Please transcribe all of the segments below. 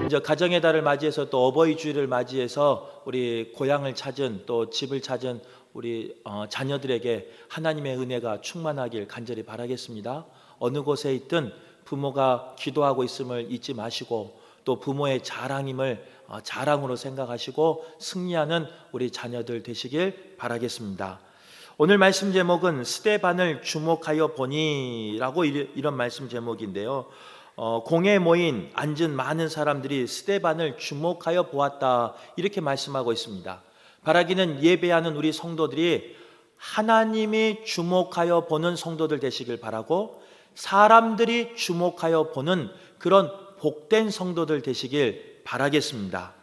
이제 가정의 달을 맞이해서 또 어버이 주일을 맞이해서 우리 고향을 찾은 또 집을 찾은 우리 자녀들에게 하나님의 은혜가 충만하길 간절히 바라겠습니다. 어느 곳에 있든 부모가 기도하고 있음을 잊지 마시고 또 부모의 자랑임을 자랑으로 생각하시고 승리하는 우리 자녀들 되시길 바라겠습니다. 오늘 말씀 제목은 스데반을 주목하여 보니라고 이런 말씀 제목인데요. 공회에 모인 앉은 많은 사람들이 스데반을 주목하여 보았다 이렇게 말씀하고 있습니다. 바라기는 예배하는 우리 성도들이 하나님이 주목하여 보는 성도들 되시길 바라고 사람들이 주목하여 보는 그런 복된 성도들 되시길 바라겠습니다.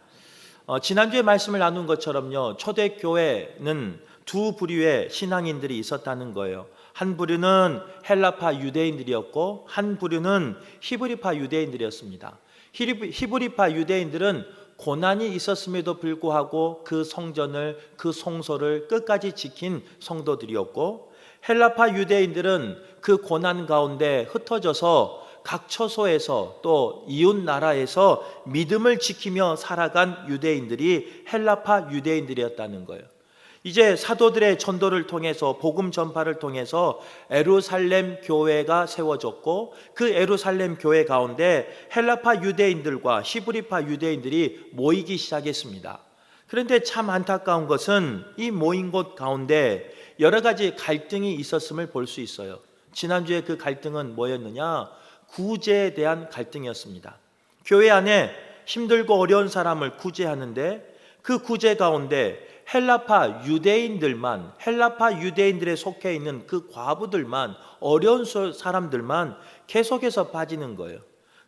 지난주에 말씀을 나눈 것처럼요, 초대교회는 두 부류의 신앙인들이 있었다는 거예요. 한 부류는 헬라파 유대인들이었고 한 부류는 히브리파 유대인들이었습니다. 히브리파 유대인들은 고난이 있었음에도 불구하고 그 성전을, 그 성소를 끝까지 지킨 성도들이었고, 헬라파 유대인들은 그 고난 가운데 흩어져서 각 처소에서 또 이웃 나라에서 믿음을 지키며 살아간 유대인들이 헬라파 유대인들이었다는 거예요. 이제 사도들의 전도를 통해서 복음 전파를 통해서 예루살렘 교회가 세워졌고 그 예루살렘 교회 가운데 헬라파 유대인들과 히브리파 유대인들이 모이기 시작했습니다. 그런데 참 안타까운 것은 이 모인 곳 가운데 여러 가지 갈등이 있었음을 볼 수 있어요. 지난주에 그 갈등은 뭐였느냐? 구제에 대한 갈등이었습니다. 교회 안에 힘들고 어려운 사람을 구제하는데 그 구제 가운데 헬라파 유대인들에 속해 있는 그 과부들만, 어려운 사람들만 계속해서 빠지는 거예요.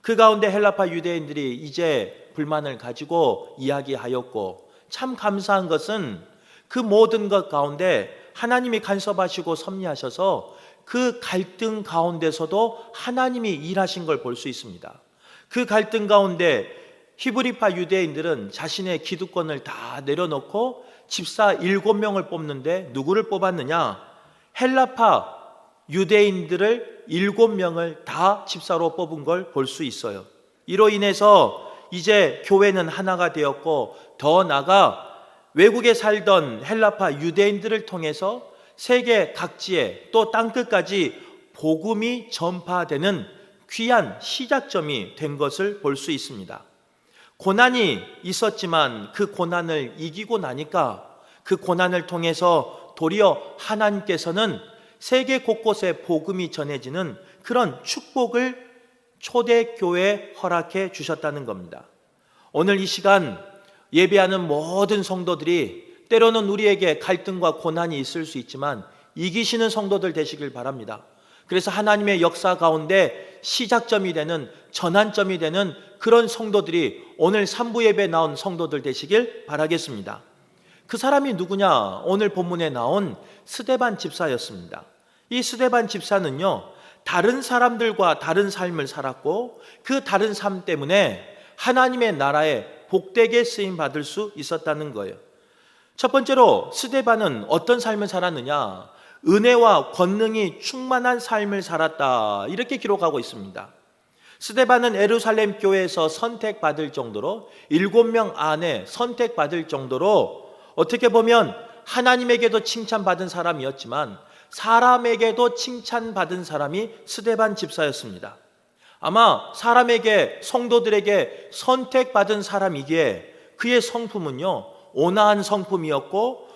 그 가운데 헬라파 유대인들이 이제 불만을 가지고 이야기하였고, 참 감사한 것은 그 모든 것 가운데 하나님이 간섭하시고 섭리하셔서 그 갈등 가운데서도 하나님이 일하신 걸 볼 수 있습니다. 그 갈등 가운데 히브리파 유대인들은 자신의 기득권을 다 내려놓고 집사 7명을 뽑는데 누구를 뽑았느냐? 헬라파 유대인들을 7명을 다 집사로 뽑은 걸 볼 수 있어요. 이로 인해서 이제 교회는 하나가 되었고, 더 나아가 외국에 살던 헬라파 유대인들을 통해서 세계 각지에 또 땅끝까지 복음이 전파되는 귀한 시작점이 된 것을 볼 수 있습니다. 고난이 있었지만 그 고난을 이기고 나니까 그 고난을 통해서 도리어 하나님께서는 세계 곳곳에 복음이 전해지는 그런 축복을 초대교회에 허락해 주셨다는 겁니다. 오늘 이 시간 예배하는 모든 성도들이 때로는 우리에게 갈등과 고난이 있을 수 있지만 이기시는 성도들 되시길 바랍니다. 그래서 하나님의 역사 가운데 시작점이 되는, 전환점이 되는 그런 성도들이 오늘 3부 예배에 나온 성도들 되시길 바라겠습니다. 그 사람이 누구냐? 오늘 본문에 나온 스데반 집사였습니다. 이 스데반 집사는요, 다른 사람들과 다른 삶을 살았고 그 다른 삶 때문에 하나님의 나라에 복되게 쓰임 받을 수 있었다는 거예요. 첫 번째로 스데반은 어떤 삶을 살았느냐? 은혜와 권능이 충만한 삶을 살았다 이렇게 기록하고 있습니다. 스데반은 예루살렘 교회에서 선택받을 정도로 7명 안에 선택받을 정도로 어떻게 보면 하나님에게도 칭찬받은 사람이었지만 사람에게도 칭찬받은 사람이 스데반 집사였습니다. 아마 사람에게, 성도들에게 선택받은 사람이기에 그의 성품은요, 온화한 성품이었고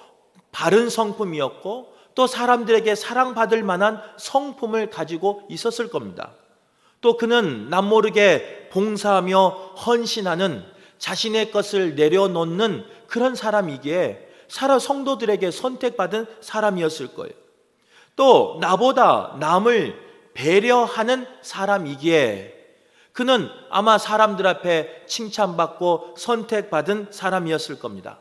바른 성품이었고 또 사람들에게 사랑받을 만한 성품을 가지고 있었을 겁니다. 또 그는 남모르게 봉사하며 헌신하는, 자신의 것을 내려놓는 그런 사람이기에 성도들에게 선택받은 사람이었을 거예요. 또 나보다 남을 배려하는 사람이기에 그는 아마 사람들 앞에 칭찬받고 선택받은 사람이었을 겁니다.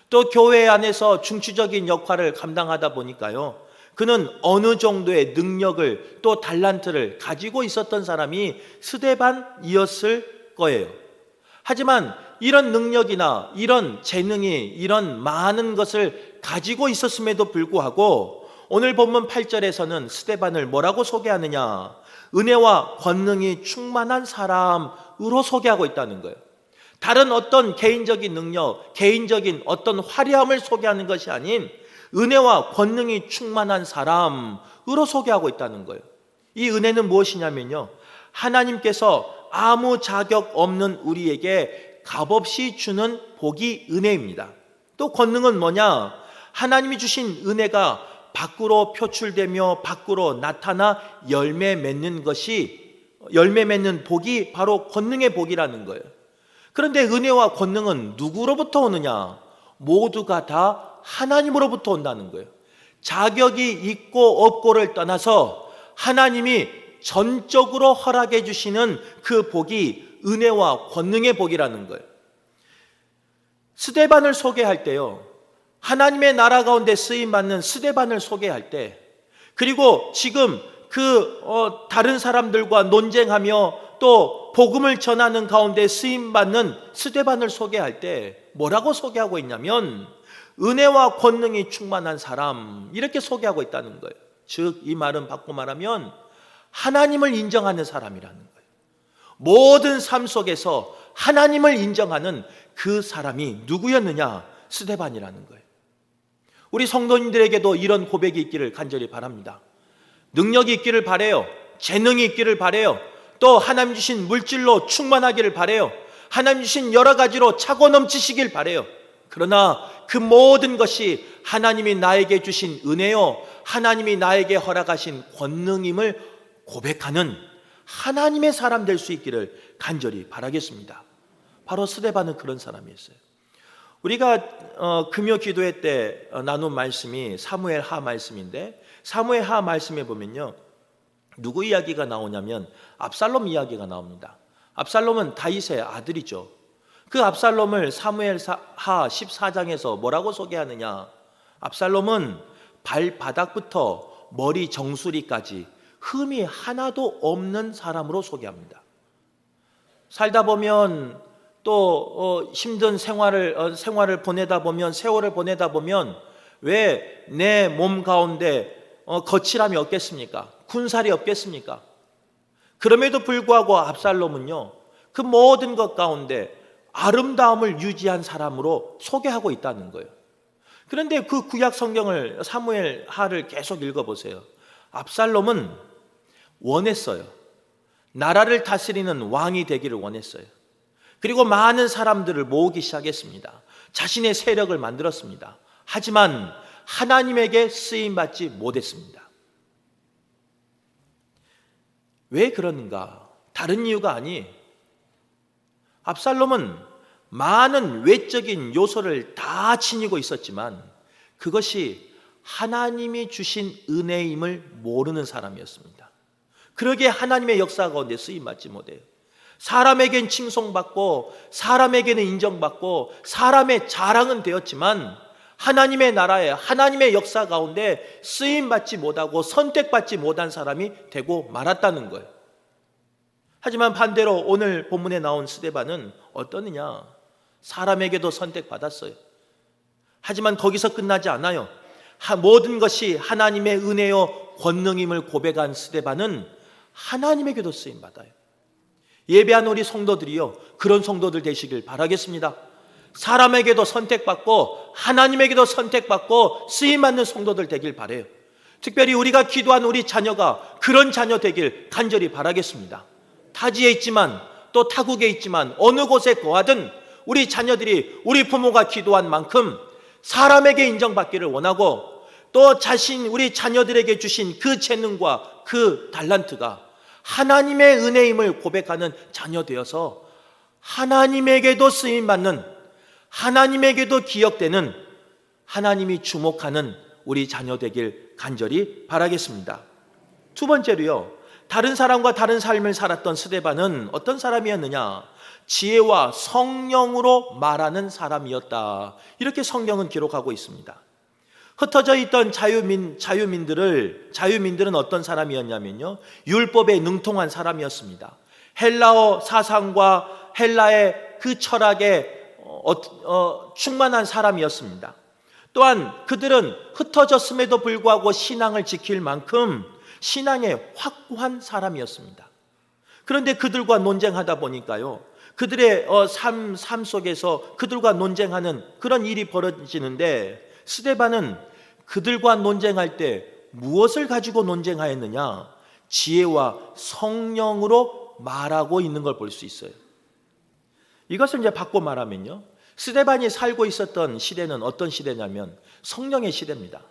또 교회 안에서 중추적인 역할을 감당하다 보니까요, 그는 어느 정도의 능력을 또 달란트를 가지고 있었던 사람이 스데반이었을 거예요. 하지만 이런 능력이나 이런 재능이, 이런 많은 것을 가지고 있었음에도 불구하고 오늘 본문 8절에서는 스데반을 뭐라고 소개하느냐? 은혜와 권능이 충만한 사람으로 소개하고 있다는 거예요. 다른 어떤 개인적인 능력, 개인적인 어떤 화려함을 소개하는 것이 아닌 은혜와 권능이 충만한 사람으로 소개하고 있다는 거예요. 이 은혜는 무엇이냐면요, 하나님께서 아무 자격 없는 우리에게 값없이 주는 복이 은혜입니다. 또 권능은 뭐냐? 하나님이 주신 은혜가 밖으로 표출되며 밖으로 나타나 열매 맺는 복이 바로 권능의 복이라는 거예요. 그런데 은혜와 권능은 누구로부터 오느냐? 모두가 다 하나님으로부터 온다는 거예요. 자격이 있고 없고를 떠나서 하나님이 전적으로 허락해 주시는 그 복이 은혜와 권능의 복이라는 거예요. 스데반을 소개할 때요, 하나님의 나라 가운데 쓰임받는 스데반을 소개할 때, 그리고 지금 다른 사람들과 논쟁하며 또 복음을 전하는 가운데 쓰임받는 스데반을 소개할 때 뭐라고 소개하고 있냐면 은혜와 권능이 충만한 사람, 이렇게 소개하고 있다는 거예요. 즉 이 말은 바꿔 말하면 하나님을 인정하는 사람이라는 거예요. 모든 삶 속에서 하나님을 인정하는 그 사람이 누구였느냐? 스데반이라는 거예요. 우리 성도님들에게도 이런 고백이 있기를 간절히 바랍니다. 능력이 있기를 바라요. 재능이 있기를 바라요. 또 하나님 주신 물질로 충만하기를 바라요. 하나님 주신 여러 가지로 차고 넘치시길 바라요. 그러나 그 모든 것이 하나님이 나에게 주신 은혜요, 하나님이 나에게 허락하신 권능임을 고백하는 하나님의 사람 될 수 있기를 간절히 바라겠습니다. 바로 스데반은 그런 사람이었어요. 우리가 금요 기도회 때 나눈 말씀이 사무엘 하 말씀인데, 사무엘 하 말씀에 보면요, 누구 이야기가 나오냐면 압살롬 이야기가 나옵니다. 압살롬은 다윗의 아들이죠. 그 압살롬을 사무엘 하 14장에서 뭐라고 소개하느냐? 압살롬은 발바닥부터 머리 정수리까지 흠이 하나도 없는 사람으로 소개합니다. 살다 보면 또 힘든 생활을 보내다 보면, 세월을 보내다 보면 왜 내 몸 가운데 거칠함이 없겠습니까? 군살이 없겠습니까? 그럼에도 불구하고 압살롬은요, 그 모든 것 가운데 아름다움을 유지한 사람으로 소개하고 있다는 거예요. 그런데 그 구약 성경을 사무엘 하를 계속 읽어보세요. 압살롬은 원했어요. 나라를 다스리는 왕이 되기를 원했어요. 그리고 많은 사람들을 모으기 시작했습니다. 자신의 세력을 만들었습니다. 하지만 하나님에게 쓰임받지 못했습니다. 왜 그러는가? 다른 이유가 아니, 압살롬은 많은 외적인 요소를 다 지니고 있었지만 그것이 하나님이 주신 은혜임을 모르는 사람이었습니다. 그러기에 하나님의 역사 가운데 쓰임받지 못해요. 사람에겐 칭송받고 사람에게는 인정받고 사람의 자랑은 되었지만 하나님의 나라에, 하나님의 역사 가운데 쓰임받지 못하고 선택받지 못한 사람이 되고 말았다는 거예요. 하지만 반대로 오늘 본문에 나온 스데반은 어떠느냐? 사람에게도 선택받았어요. 하지만 거기서 끝나지 않아요. 모든 것이 하나님의 은혜요 권능임을 고백한 스데반은 하나님에게도 쓰임받아요. 예배한 우리 성도들이요, 그런 성도들 되시길 바라겠습니다. 사람에게도 선택받고 하나님에게도 선택받고 쓰임받는 성도들 되길 바라요. 특별히 우리가 기도한 우리 자녀가 그런 자녀 되길 간절히 바라겠습니다. 타지에 있지만 또 타국에 있지만 어느 곳에 거하든 우리 자녀들이 우리 부모가 기도한 만큼 사람에게 인정받기를 원하고, 또 우리 자녀들에게 주신 그 재능과 그 달란트가 하나님의 은혜임을 고백하는 자녀 되어서 하나님에게도 쓰임받는, 하나님에게도 기억되는, 하나님이 주목하는 우리 자녀 되길 간절히 바라겠습니다. 두 번째로요, 다른 사람과 다른 삶을 살았던 스데반은 어떤 사람이었느냐? 지혜와 성령으로 말하는 사람이었다. 이렇게 성경은 기록하고 있습니다. 흩어져 있던 자유민들은 어떤 사람이었냐면요, 율법에 능통한 사람이었습니다. 헬라어 사상과 헬라의 그 철학에 충만한 사람이었습니다. 또한 그들은 흩어졌음에도 불구하고 신앙을 지킬 만큼 신앙에 확고한 사람이었습니다. 그런데 그들과 논쟁하다 보니까요, 그들의 삶 속에서 그들과 논쟁하는 그런 일이 벌어지는데, 스데반은 그들과 논쟁할 때 무엇을 가지고 논쟁하였느냐? 지혜와 성령으로 말하고 있는 걸 볼 수 있어요. 이것을 이제 바꿔 말하면요, 스데반이 살고 있었던 시대는 어떤 시대냐면 성령의 시대입니다.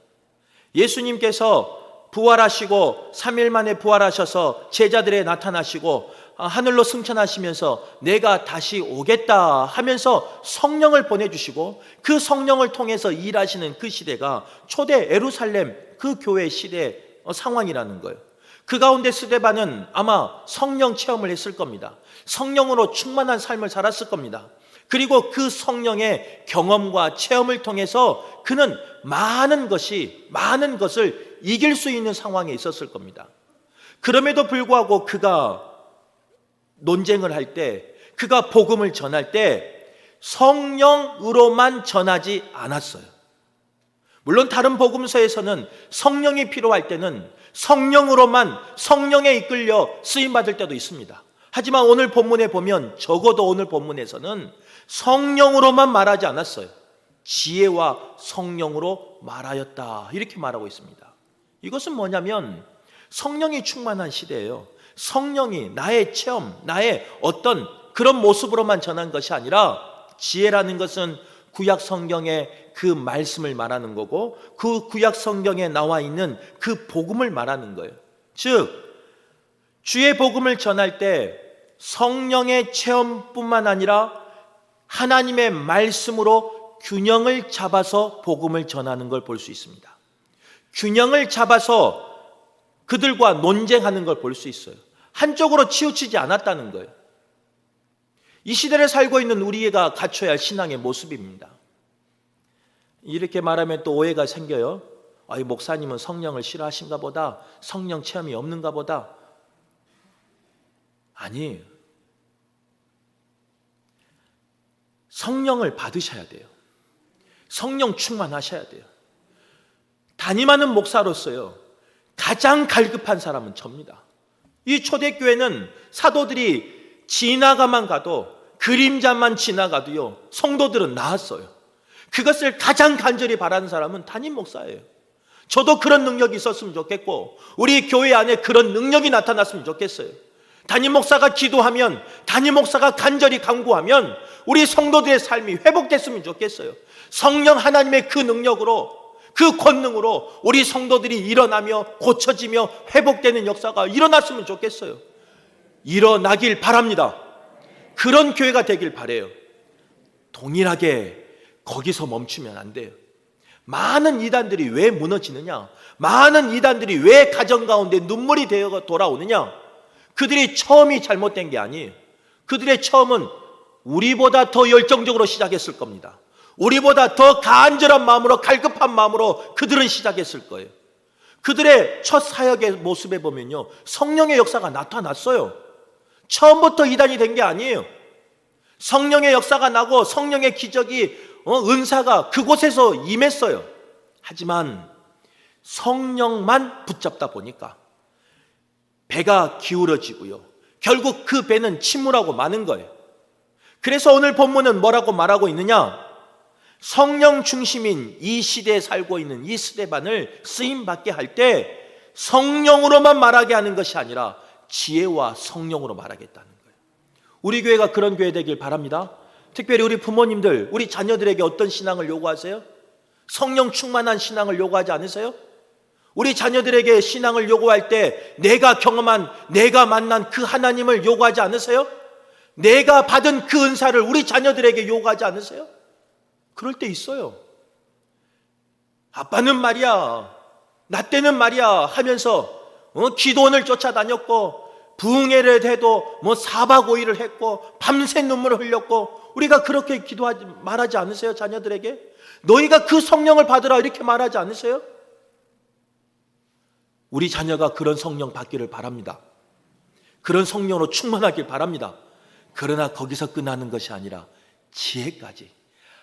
예수님께서 부활하시고 3일 만에 부활하셔서 제자들에 나타나시고 하늘로 승천하시면서 내가 다시 오겠다 하면서 성령을 보내주시고, 그 성령을 통해서 일하시는 그 시대가 초대 예루살렘 그 교회 시대 상황이라는 거예요. 그 가운데 스데반은 아마 성령 체험을 했을 겁니다. 성령으로 충만한 삶을 살았을 겁니다. 그리고 그 성령의 경험과 체험을 통해서 그는 많은 것을 이길 수 있는 상황에 있었을 겁니다. 그럼에도 불구하고 그가 논쟁을 할 때, 그가 복음을 전할 때 성령으로만 전하지 않았어요. 물론 다른 복음서에서는 성령이 필요할 때는 성령으로만, 성령에 이끌려 쓰임받을 때도 있습니다. 하지만 오늘 본문에 보면, 적어도 오늘 본문에서는 성령으로만 말하지 않았어요. 지혜와 성령으로 말하였다, 이렇게 말하고 있습니다. 이것은 뭐냐면 성령이 충만한 시대예요. 성령이 나의 체험, 나의 어떤 그런 모습으로만 전한 것이 아니라, 지혜라는 것은 구약 성경의 그 말씀을 말하는 거고, 그 구약 성경에 나와 있는 그 복음을 말하는 거예요. 즉, 주의 복음을 전할 때 성령의 체험뿐만 아니라 하나님의 말씀으로 균형을 잡아서 복음을 전하는 걸 볼 수 있습니다. 균형을 잡아서 그들과 논쟁하는 걸 볼 수 있어요. 한쪽으로 치우치지 않았다는 거예요. 이 시대를 살고 있는 우리가 갖춰야 할 신앙의 모습입니다. 이렇게 말하면 또 오해가 생겨요. 이 목사님은 성령을 싫어하신가 보다, 성령 체험이 없는가 보다. 아니에요. 성령을 받으셔야 돼요. 성령 충만하셔야 돼요. 담임하는 목사로서요, 가장 갈급한 사람은 접니다. 이 초대교회는 사도들이 지나가만 가도, 그림자만 지나가도요, 성도들은 나았어요. 그것을 가장 간절히 바라는 사람은 담임 목사예요. 저도 그런 능력이 있었으면 좋겠고, 우리 교회 안에 그런 능력이 나타났으면 좋겠어요. 담임 목사가 기도하면, 담임 목사가 간절히 간구하면 우리 성도들의 삶이 회복됐으면 좋겠어요. 성령 하나님의 그 능력으로, 그 권능으로 우리 성도들이 일어나며 고쳐지며 회복되는 역사가 일어났으면 좋겠어요. 일어나길 바랍니다. 그런 교회가 되길 바라요. 동일하게 거기서 멈추면 안 돼요. 많은 이단들이 왜 무너지느냐? 많은 이단들이 왜 가정 가운데 눈물이 되어 돌아오느냐? 그들이 처음이 잘못된 게 아니에요. 그들의 처음은 우리보다 더 열정적으로 시작했을 겁니다. 우리보다 더 간절한 마음으로, 갈급한 마음으로 그들은 시작했을 거예요. 그들의 첫 사역의 모습에 보면요, 성령의 역사가 나타났어요. 처음부터 이단이 된 게 아니에요. 성령의 역사가 나고 성령의 기적이, 은사가 그곳에서 임했어요. 하지만 성령만 붙잡다 보니까 배가 기울어지고요, 결국 그 배는 침몰하고 마는 거예요. 그래서 오늘 본문은 뭐라고 말하고 있느냐? 성령 중심인 이 시대에 살고 있는 이 스데반을 쓰임받게 할 때 성령으로만 말하게 하는 것이 아니라 지혜와 성령으로 말하겠다는 거예요. 우리 교회가 그런 교회 되길 바랍니다. 특별히 우리 부모님들, 우리 자녀들에게 어떤 신앙을 요구하세요? 성령 충만한 신앙을 요구하지 않으세요? 우리 자녀들에게 신앙을 요구할 때 내가 경험한, 내가 만난 그 하나님을 요구하지 않으세요? 내가 받은 그 은사를 우리 자녀들에게 요구하지 않으세요? 그럴 때 있어요. 아빠는 말이야, 나 때는 말이야 하면서 기도원을 쫓아다녔고, 부흥회를 해도 4박 5일을 했고, 밤새 눈물을 흘렸고, 우리가 그렇게 기도하지 말하지 않으세요? 자녀들에게 너희가 그 성령을 받으라 이렇게 말하지 않으세요? 우리 자녀가 그런 성령 받기를 바랍니다. 그런 성령으로 충만하길 바랍니다. 그러나 거기서 끝나는 것이 아니라 지혜까지,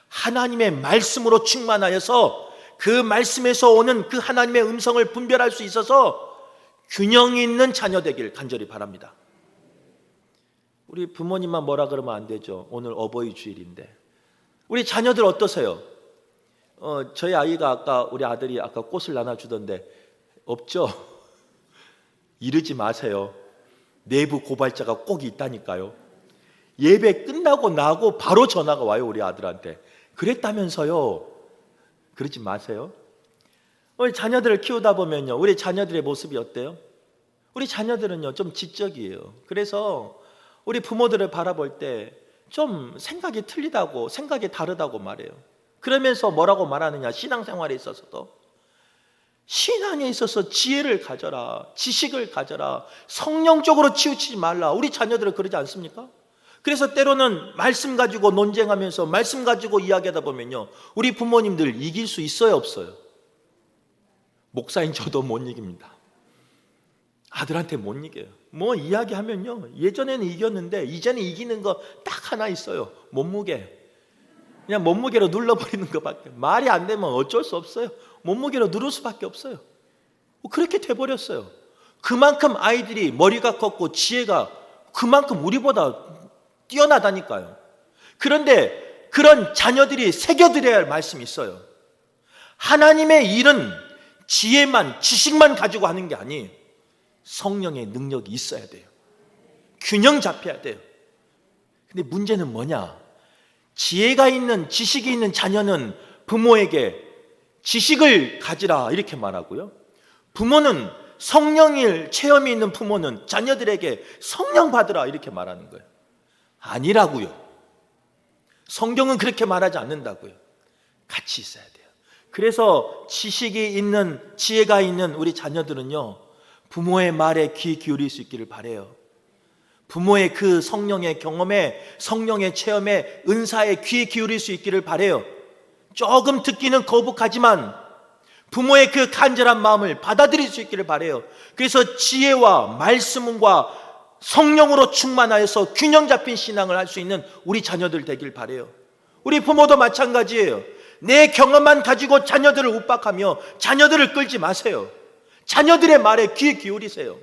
하나님의 말씀으로 충만하여서 그 말씀에서 오는 그 하나님의 음성을 분별할 수 있어서 균형 있는 자녀 되길 간절히 바랍니다. 우리 부모님만 뭐라 그러면 안 되죠. 오늘 어버이 주일인데. 우리 자녀들 어떠세요? 저희 아이가 우리 아들이 아까 꽃을 나눠주던데 없죠? 이러지 마세요. 내부 고발자가 꼭 있다니까요. 예배 끝나고 나고 바로 전화가 와요, 우리 아들한테. 그랬다면서요. 그러지 마세요. 우리 자녀들을 키우다 보면요, 우리 자녀들의 모습이 어때요? 우리 자녀들은요 좀 지적이에요. 그래서 우리 부모들을 바라볼 때 좀 생각이 틀리다고, 생각이 다르다고 말해요. 그러면서 뭐라고 말하느냐, 신앙생활에 있어서도 신앙에 있어서 지혜를 가져라, 지식을 가져라, 성령적으로 치우치지 말라. 우리 자녀들은 그러지 않습니까? 그래서 때로는 말씀 가지고 논쟁하면서 말씀 가지고 이야기하다 보면요, 우리 부모님들 이길 수 있어요, 없어요? 목사인 저도 못 이깁니다. 아들한테 못 이겨요. 뭐 이야기하면요, 예전에는 이겼는데 이제는 이기는 거 딱 하나 있어요. 몸무게. 그냥 몸무게로 눌러버리는 것밖에. 말이 안 되면 어쩔 수 없어요. 몸무게로 누를 수밖에 없어요. 그렇게 돼버렸어요. 그만큼 아이들이 머리가 컸고 지혜가 그만큼 우리보다 뛰어나다니까요. 그런데 그런 자녀들이 새겨들여야 할 말씀이 있어요. 하나님의 일은 지혜만, 지식만 가지고 하는 게 아니에요. 성령의 능력이 있어야 돼요. 균형 잡혀야 돼요. 근데 문제는 뭐냐? 지혜가 있는, 지식이 있는 자녀는 부모에게 지식을 가지라 이렇게 말하고요, 부모는 성령일 체험이 있는 부모는 자녀들에게 성령 받으라 이렇게 말하는 거예요. 아니라고요. 성경은 그렇게 말하지 않는다고요. 같이 있어야 돼요. 그래서 지식이 있는, 지혜가 있는 우리 자녀들은요, 부모의 말에 귀 기울일 수 있기를 바라요. 부모의 그 성령의 경험에, 성령의 체험에, 은사에 귀 기울일 수 있기를 바라요. 조금 듣기는 거북하지만 부모의 그 간절한 마음을 받아들일 수 있기를 바라요. 그래서 지혜와 말씀과 성령으로 충만하여서 균형 잡힌 신앙을 할 수 있는 우리 자녀들 되길 바라요. 우리 부모도 마찬가지예요. 내 경험만 가지고 자녀들을 윽박하며 자녀들을 끌지 마세요. 자녀들의 말에 귀 기울이세요.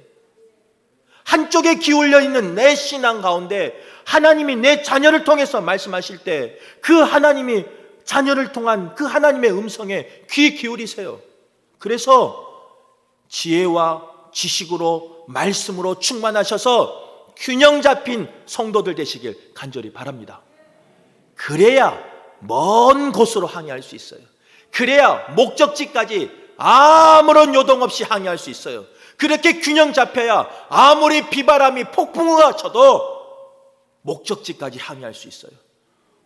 한쪽에 기울여 있는 내 신앙 가운데 하나님이 내 자녀를 통해서 말씀하실 때 그 하나님이 자녀를 통한 그 하나님의 음성에 귀 기울이세요. 그래서 지혜와 지식으로 말씀으로 충만하셔서 균형 잡힌 성도들 되시길 간절히 바랍니다. 그래야 먼 곳으로 항해할 수 있어요. 그래야 목적지까지 아무런 요동 없이 항해할 수 있어요. 그렇게 균형 잡혀야 아무리 비바람이 폭풍우가 쳐도 목적지까지 항해할 수 있어요.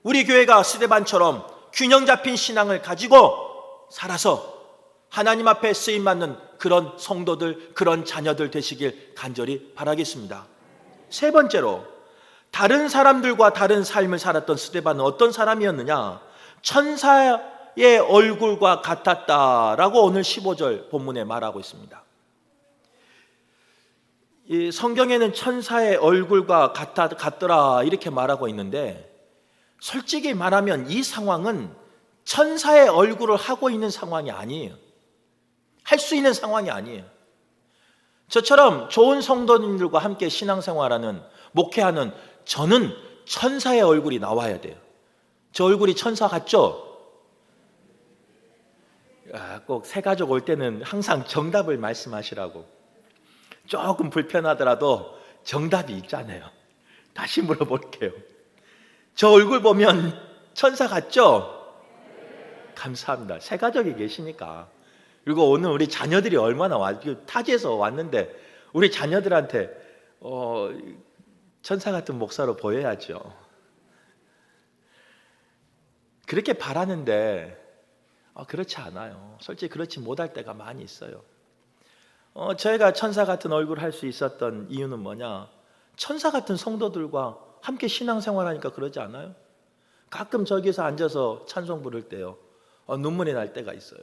우리 교회가 스데반처럼 균형 잡힌 신앙을 가지고 살아서 하나님 앞에 쓰임받는 그런 성도들, 그런 자녀들 되시길 간절히 바라겠습니다. 세 번째로, 다른 사람들과 다른 삶을 살았던 스데반은 어떤 사람이었느냐? 천사의 얼굴과 같았다라고 오늘 15절 본문에 말하고 있습니다. 이 성경에는 천사의 얼굴과 같더라 이렇게 말하고 있는데, 솔직히 말하면 이 상황은 천사의 얼굴을 하고 있는 상황이 아니에요. 할 수 있는 상황이 아니에요. 저처럼 좋은 성도님들과 함께 신앙생활하는, 목회하는 저는 천사의 얼굴이 나와야 돼요. 저 얼굴이 천사 같죠? 꼭 새가족 올 때는 항상 정답을 말씀하시라고. 조금 불편하더라도 정답이 있잖아요. 다시 물어볼게요. 저 얼굴 보면 천사 같죠? 감사합니다. 새가족이 계시니까. 그리고 오늘 우리 자녀들이 얼마나 타지에서 왔는데 우리 자녀들한테 천사 같은 목사로 보여야죠. 그렇게 바라는데 그렇지 않아요. 솔직히 그렇지 못할 때가 많이 있어요. 저희가 천사 같은 얼굴을 할 수 있었던 이유는 뭐냐? 천사 같은 성도들과 함께 신앙생활하니까 그러지 않아요? 가끔 저기서 앉아서 찬송 부를 때요, 눈물이 날 때가 있어요.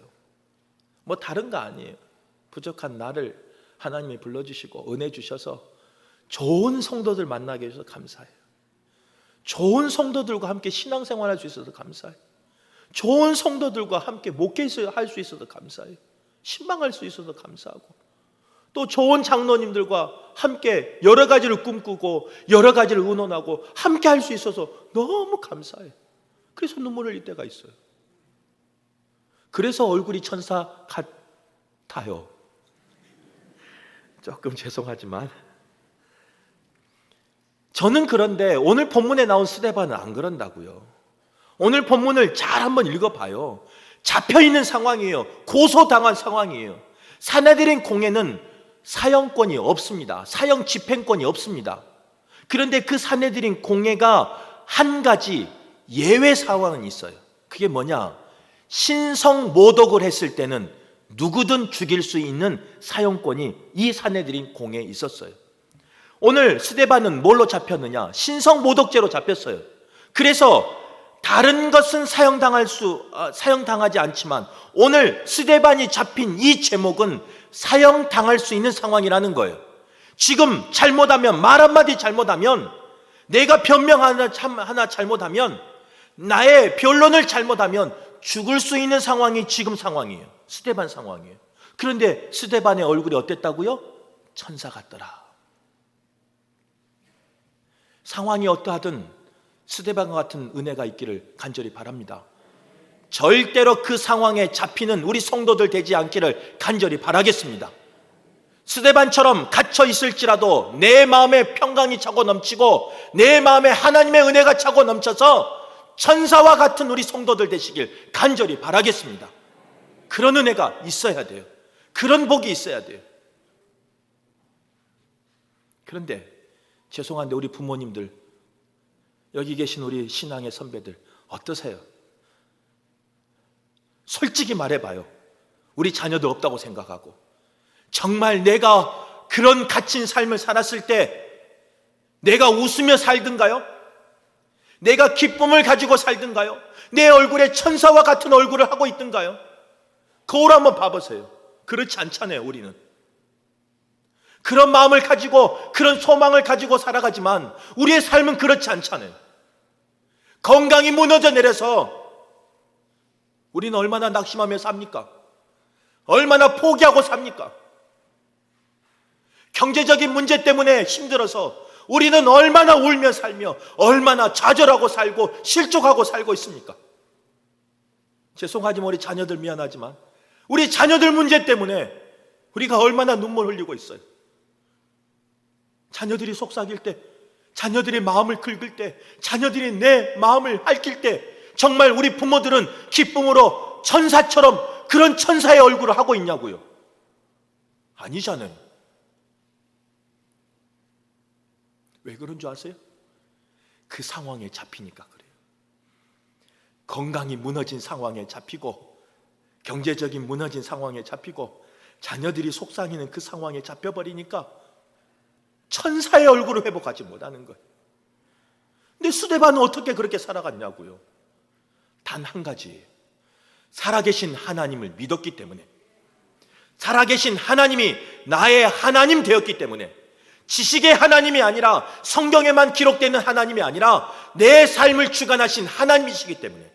뭐 다른 거 아니에요. 부족한 나를 하나님이 불러주시고 은혜 주셔서 좋은 성도들 만나게 해주셔서 감사해요. 좋은 성도들과 함께 신앙생활할 수 있어서 감사해요. 좋은 성도들과 함께 목회할 수 있어서 감사해요. 신방할 수 있어서 감사하고, 또 좋은 장로님들과 함께 여러 가지를 꿈꾸고 여러 가지를 의논하고 함께 할 수 있어서 너무 감사해요. 그래서 눈물 흘릴 때가 있어요. 그래서 얼굴이 천사 같아요. 조금 죄송하지만 저는 그런데 오늘 본문에 나온 스데반은 안 그런다고요. 오늘 본문을 잘 한번 읽어봐요. 잡혀있는 상황이에요. 고소당한 상황이에요. 사내들인 공회는 사형권이 없습니다. 사형 집행권이 없습니다. 그런데 그 사내들인 공회가 한 가지 예외 상황은 있어요. 그게 뭐냐? 신성 모독을 했을 때는 누구든 죽일 수 있는 사형권이 이 사내들인 공회에 있었어요. 오늘 스데반은 뭘로 잡혔느냐? 신성 모독죄로 잡혔어요. 그래서 다른 것은 사형당하지 않지만 오늘 스데반이 잡힌 이 제목은 사형당할 수 있는 상황이라는 거예요. 지금 잘못하면, 말 한마디 잘못하면, 내가 변명 하나 잘못하면, 나의 변론을 잘못하면 죽을 수 있는 상황이 지금 상황이에요. 스데반 상황이에요. 그런데 스데반의 얼굴이 어땠다고요? 천사 같더라. 상황이 어떠하든 스데반과 같은 은혜가 있기를 간절히 바랍니다. 절대로 그 상황에 잡히는 우리 성도들 되지 않기를 간절히 바라겠습니다. 스데반처럼 갇혀 있을지라도 내 마음에 평강이 차고 넘치고 내 마음에 하나님의 은혜가 차고 넘쳐서 천사와 같은 우리 성도들 되시길 간절히 바라겠습니다. 그런 은혜가 있어야 돼요. 그런 복이 있어야 돼요. 그런데 죄송한데 우리 부모님들, 여기 계신 우리 신앙의 선배들 어떠세요? 솔직히 말해봐요. 우리 자녀들 없다고 생각하고 정말 내가 그런 갇힌 삶을 살았을 때 내가 웃으며 살든가요? 내가 기쁨을 가지고 살든가요? 내 얼굴에 천사와 같은 얼굴을 하고 있든가요? 거울 한번 봐보세요. 그렇지 않잖아요. 우리는 그런 마음을 가지고 그런 소망을 가지고 살아가지만 우리의 삶은 그렇지 않잖아요. 건강이 무너져 내려서 우리는 얼마나 낙심하며 삽니까? 얼마나 포기하고 삽니까? 경제적인 문제 때문에 힘들어서 우리는 얼마나 울며 살며 얼마나 좌절하고 살고 실족하고 살고 있습니까? 죄송하지만 우리 자녀들 미안하지만 우리 자녀들 문제 때문에 우리가 얼마나 눈물 흘리고 있어요. 자녀들이 속삭일 때, 자녀들의 마음을 긁을 때, 자녀들이 내 마음을 핥힐 때 정말 우리 부모들은 기쁨으로 천사처럼 그런 천사의 얼굴을 하고 있냐고요? 아니잖아요. 왜 그런 줄 아세요? 그 상황에 잡히니까 그래요. 건강이 무너진 상황에 잡히고 경제적인 무너진 상황에 잡히고 자녀들이 속상이는 그 상황에 잡혀버리니까 천사의 얼굴을 회복하지 못하는 거예요. 근데 스데반은 어떻게 그렇게 살아갔냐고요? 단 한 가지예요. 살아계신 하나님을 믿었기 때문에, 살아계신 하나님이 나의 하나님 되었기 때문에, 지식의 하나님이 아니라 성경에만 기록되는 하나님이 아니라 내 삶을 주관하신 하나님이시기 때문에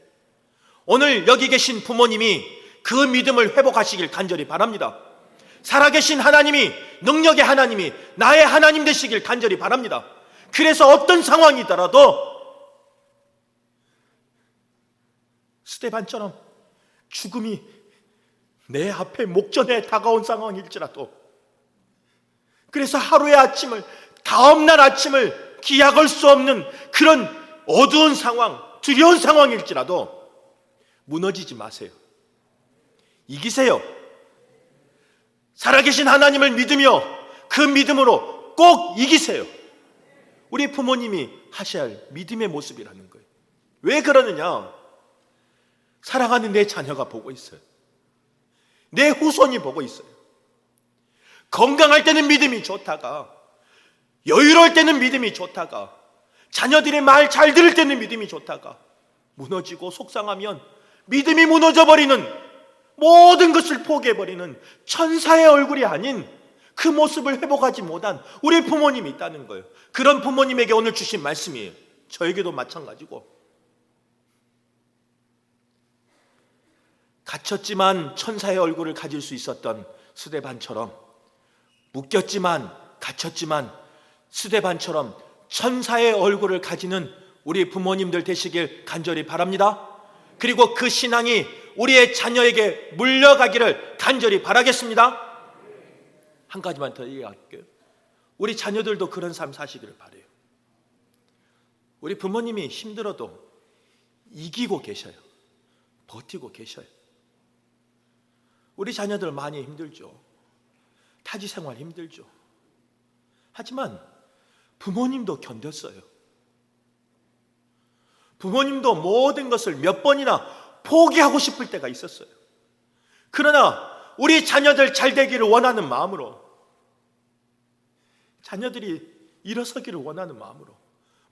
오늘 여기 계신 부모님이 그 믿음을 회복하시길 간절히 바랍니다. 살아계신 하나님이, 능력의 하나님이 나의 하나님 되시길 간절히 바랍니다. 그래서 어떤 상황이더라도 스데반처럼 죽음이 내 앞에 목전에 다가온 상황일지라도, 그래서 하루의 아침을, 다음날 아침을 기약할 수 없는 그런 어두운 상황, 두려운 상황일지라도 무너지지 마세요. 이기세요. 살아계신 하나님을 믿으며 그 믿음으로 꼭 이기세요. 우리 부모님이 하셔야 할 믿음의 모습이라는 거예요. 왜 그러느냐? 사랑하는 내 자녀가 보고 있어요. 내 후손이 보고 있어요. 건강할 때는 믿음이 좋다가, 여유로울 때는 믿음이 좋다가, 자녀들이 말 잘 들을 때는 믿음이 좋다가 무너지고 속상하면 믿음이 무너져버리는, 모든 것을 포기해버리는 천사의 얼굴이 아닌 그 모습을 회복하지 못한 우리 부모님이 있다는 거예요. 그런 부모님에게 오늘 주신 말씀이에요. 저에게도 마찬가지고, 갇혔지만 천사의 얼굴을 가질 수 있었던 스데반처럼 묶였지만 갇혔지만 스데반처럼 천사의 얼굴을 가지는 우리 부모님들 되시길 간절히 바랍니다. 그리고 그 신앙이 우리의 자녀에게 물려가기를 간절히 바라겠습니다. 한 가지만 더 얘기할게요. 우리 자녀들도 그런 삶 사시기를 바라요. 우리 부모님이 힘들어도 이기고 계셔요. 버티고 계셔요. 우리 자녀들 많이 힘들죠. 타지 생활 힘들죠. 하지만 부모님도 견뎠어요. 부모님도 모든 것을 몇 번이나 포기하고 싶을 때가 있었어요. 그러나 우리 자녀들 잘 되기를 원하는 마음으로, 자녀들이 일어서기를 원하는 마음으로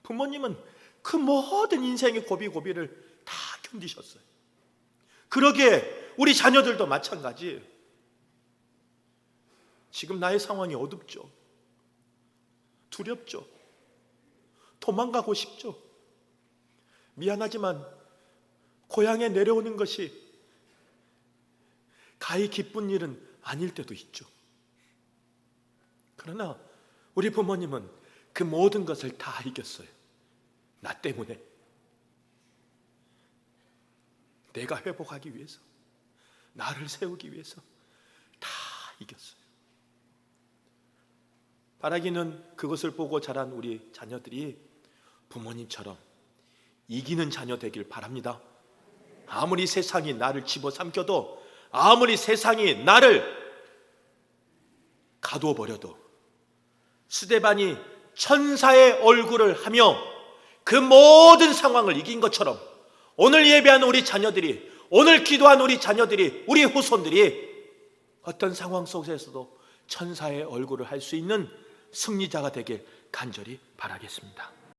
부모님은 그 모든 인생의 고비고비를 다 견디셨어요. 그러기에 우리 자녀들도 마찬가지예요. 지금 나의 상황이 어둡죠. 두렵죠. 도망가고 싶죠. 미안하지만 고향에 내려오는 것이 가히 기쁜 일은 아닐 때도 있죠. 그러나 우리 부모님은 그 모든 것을 다 이겼어요. 나 때문에. 내가 회복하기 위해서, 나를 세우기 위해서 다 이겼어요. 바라기는 그것을 보고 자란 우리 자녀들이 부모님처럼 이기는 자녀 되길 바랍니다. 아무리 세상이 나를 집어삼켜도, 아무리 세상이 나를 가두어 버려도 스데반이 천사의 얼굴을 하며 그 모든 상황을 이긴 것처럼 오늘 예배하는 우리 자녀들이, 오늘 기도한 우리 자녀들이, 우리 후손들이 어떤 상황 속에서도 천사의 얼굴을 할 수 있는 승리자가 되길 간절히 바라겠습니다.